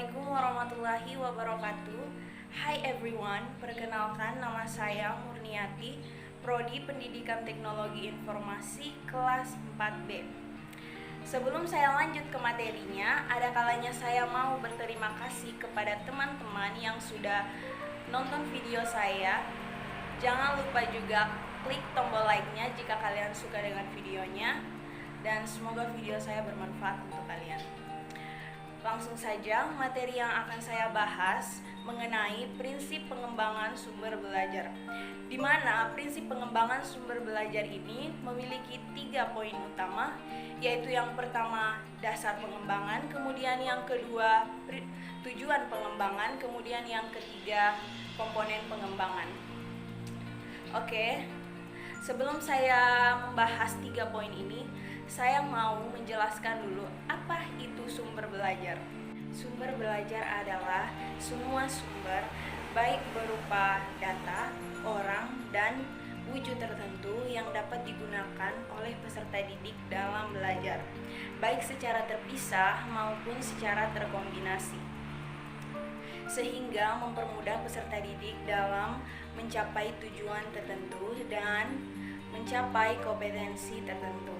Assalamualaikum warahmatullahi wabarakatuh. Hai everyone, perkenalkan nama saya Murniati, Prodi Pendidikan Teknologi Informasi kelas 4B. Sebelum saya lanjut ke materinya, ada kalanya saya mau berterima kasih kepada teman-teman yang sudah nonton video saya. Jangan lupa juga klik tombol like-nya jika kalian suka dengan videonya, dan semoga video saya bermanfaat untuk kalian. Langsung saja, materi yang akan saya bahas mengenai prinsip pengembangan sumber belajar, di mana prinsip pengembangan sumber belajar ini memiliki 3 poin utama, yaitu yang pertama dasar pengembangan, kemudian yang kedua tujuan pengembangan, kemudian yang ketiga komponen pengembangan. Oke, sebelum saya membahas 3 poin ini, saya mau menjelaskan dulu apa itu sumber belajar. Sumber belajar adalah semua sumber, baik berupa data, orang, dan wujud tertentu yang dapat digunakan oleh peserta didik dalam belajar, baik secara terpisah maupun secara terkombinasi, sehingga mempermudah peserta didik dalam mencapai tujuan tertentu dan mencapai kompetensi tertentu.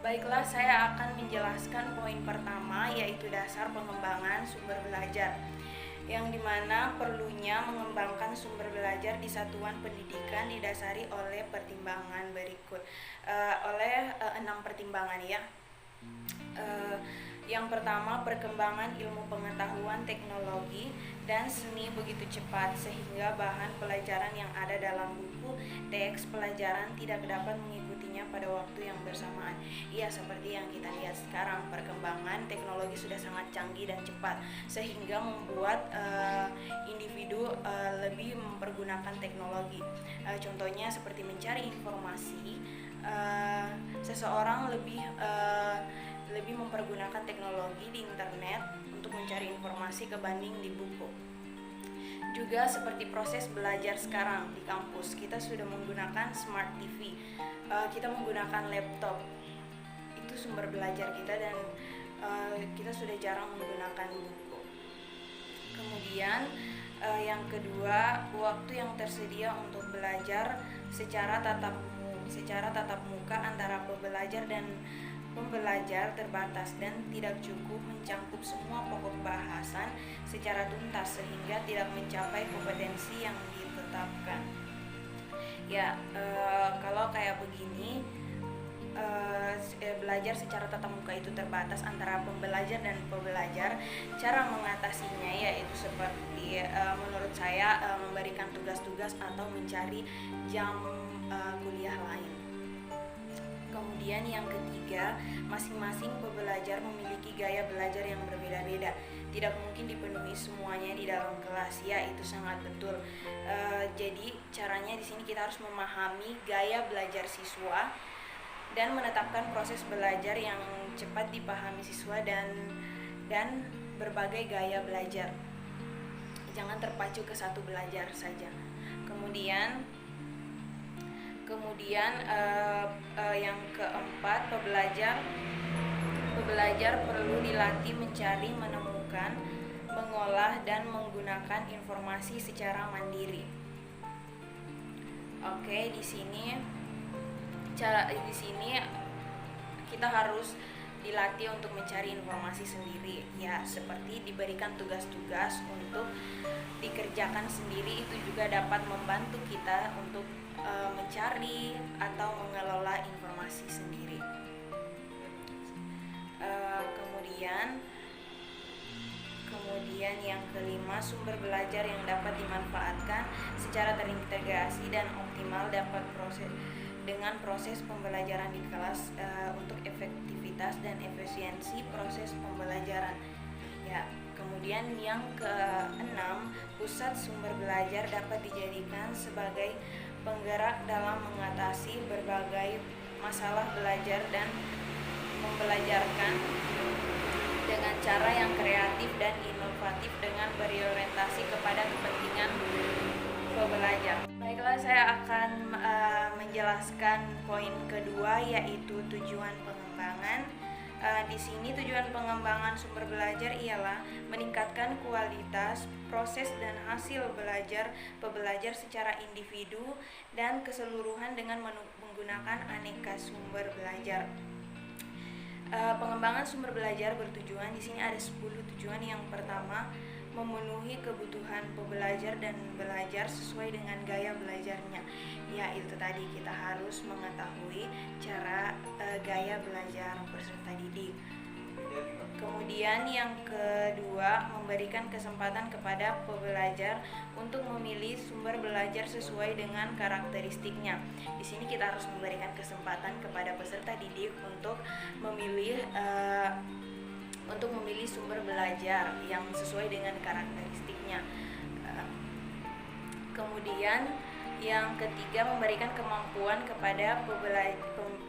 Baiklah, saya akan menjelaskan poin pertama, yaitu dasar pengembangan sumber belajar, yang dimana perlunya mengembangkan sumber belajar di satuan pendidikan didasari oleh pertimbangan berikut, oleh 6 pertimbangan ya. Yang pertama, perkembangan ilmu pengetahuan, teknologi, dan seni begitu cepat sehingga bahan pelajaran yang ada dalam buku teks pelajaran tidak dapat mengikutinya pada waktu yang bersamaan. Iya, seperti yang kita lihat sekarang, perkembangan teknologi sudah sangat canggih dan cepat sehingga membuat individu lebih mempergunakan teknologi. Contohnya seperti mencari informasi, seseorang lebih mempergunakan teknologi di internet untuk mencari informasi kebanding di buku. Juga seperti proses belajar sekarang di kampus, kita sudah menggunakan smart TV, kita menggunakan laptop. Itu sumber belajar kita, dan kita sudah jarang menggunakan buku. Kemudian yang kedua, waktu yang tersedia untuk belajar secara tatap muka antara pembelajar dan pembelajar terbatas dan tidak cukup mencangkup semua pokok bahasan secara tuntas sehingga tidak mencapai kompetensi yang ditetapkan. Ya, kalau kayak begini, belajar secara tatap muka itu terbatas antara pembelajar dan pembelajar. Cara mengatasinya yaitu seperti menurut saya memberikan tugas-tugas atau mencari jam kuliah lain. Kemudian yang ketiga, masing-masing pembelajar memiliki gaya belajar yang berbeda-beda. Tidak mungkin dipenuhi semuanya di dalam kelas. Ya, itu sangat betul. Jadi caranya di sini kita harus memahami gaya belajar siswa dan menetapkan proses belajar yang cepat dipahami siswa dan berbagai gaya belajar. Jangan terpacu ke satu belajar saja. Kemudian yang keempat, pembelajar perlu dilatih mencari, menemukan, mengolah, dan menggunakan informasi secara mandiri. Oke, di sini kita harus dilatih untuk mencari informasi sendiri, ya, seperti diberikan tugas-tugas untuk dikerjakan sendiri. Itu juga dapat membantu kita untuk mencari atau mengelola informasi sendiri. Kemudian yang kelima, sumber belajar yang dapat dimanfaatkan secara terintegrasi dan optimal dapat dengan proses pembelajaran di kelas untuk efektivitas dan efisiensi proses pembelajaran. Ya, kemudian yang keenam, pusat sumber belajar dapat dijadikan sebagai penggerak dalam mengatasi berbagai masalah belajar dan membelajarkan dengan cara yang kreatif dan inovatif dengan berorientasi kepada kepentingan pembelajar. Baiklah, saya akan menjelaskan poin kedua, yaitu tujuan pengembangan. Di sini tujuan pengembangan sumber belajar ialah meningkatkan kualitas, proses dan hasil belajar pembelajar secara individu dan keseluruhan dengan menggunakan aneka sumber belajar. Pengembangan sumber belajar bertujuan, di sini ada 10 tujuan. Yang pertama, memenuhi kebutuhan pembelajar dan belajar sesuai dengan gaya belajarnya. Ya, itu tadi, kita harus mengetahui cara gaya belajar peserta didik. Kemudian yang kedua, memberikan kesempatan kepada pembelajar untuk memilih sumber belajar sesuai dengan karakteristiknya. Di sini kita harus memberikan kesempatan kepada peserta didik untuk memilih sumber belajar yang sesuai dengan karakteristiknya. Kemudian yang ketiga, memberikan kemampuan kepada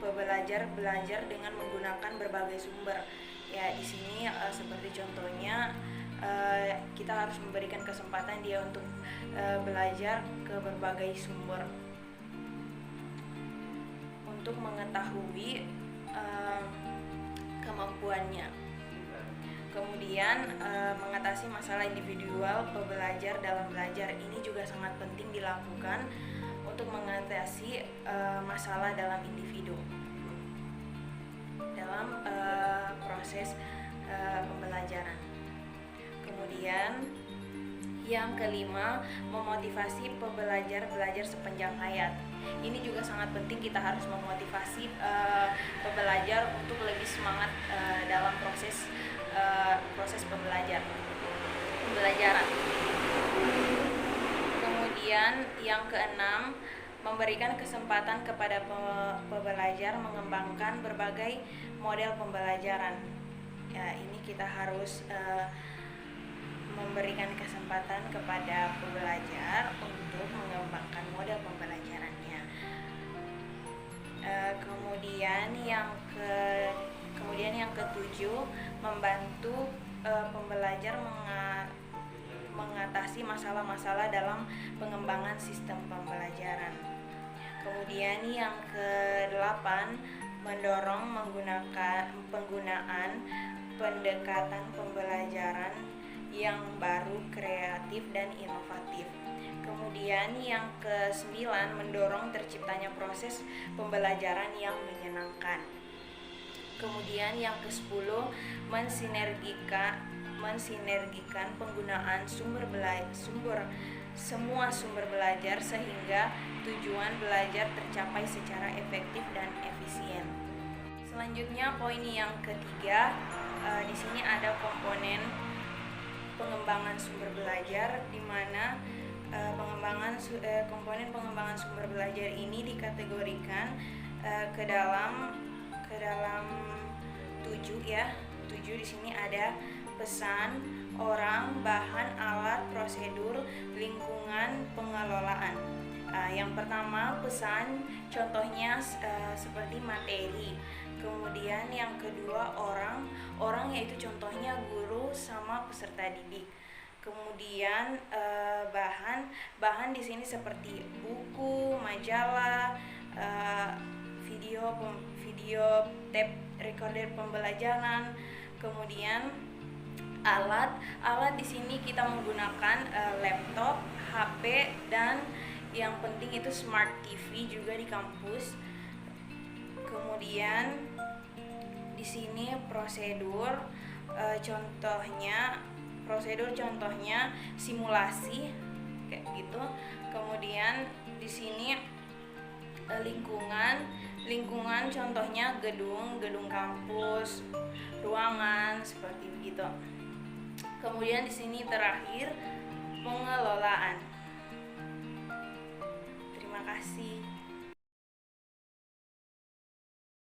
pembelajar belajar dengan menggunakan berbagai sumber. Ya, di sini seperti contohnya kita harus memberikan kesempatan dia untuk belajar ke berbagai sumber untuk mengetahui kemampuannya. Kemudian mengatasi masalah individual pembelajar dalam belajar, ini juga sangat penting dilakukan untuk mengatasi masalah dalam individu dalam proses pembelajaran. Kemudian yang kelima, memotivasi pembelajar belajar sepanjang hayat. Ini juga sangat penting, kita harus memotivasi pembelajar untuk lebih semangat dalam proses pembelajaran. Kemudian yang keenam, memberikan kesempatan kepada pembelajar mengembangkan berbagai model pembelajaran. Ya, ini kita harus memberikan kesempatan kepada pembelajar untuk mengembangkan model pembelajarannya. Kemudian yang ketujuh, membantu pembelajar mengatasi masalah-masalah dalam pengembangan sistem pembelajaran. Kemudian yang kedelapan, mendorong penggunaan pendekatan pembelajaran yang baru, kreatif dan inovatif. Kemudian yang kesembilan, mendorong terciptanya proses pembelajaran yang menyenangkan. Kemudian yang ke-10, mensinergikan penggunaan semua sumber belajar sehingga tujuan belajar tercapai secara efektif dan efisien. Selanjutnya poin yang ketiga, di sini ada komponen pengembangan sumber belajar, di mana komponen pengembangan sumber belajar ini dikategorikan ke dalam 7 ya. 7 di sini ada pesan, orang, bahan, alat, prosedur, lingkungan, pengelolaan. Yang pertama, pesan, contohnya seperti materi. Kemudian yang kedua, orang yaitu contohnya guru sama peserta didik. Kemudian bahan di sini seperti buku, majalah, video, tape recorder pembelajaran. Kemudian alat di sini kita menggunakan laptop, HP, dan yang penting itu smart TV juga di kampus. Kemudian di sini prosedur contohnya simulasi kayak gitu. Kemudian di sini lingkungan contohnya gedung kampus, ruangan seperti begitu. Kemudian di sini terakhir pengelolaan. Terima kasih.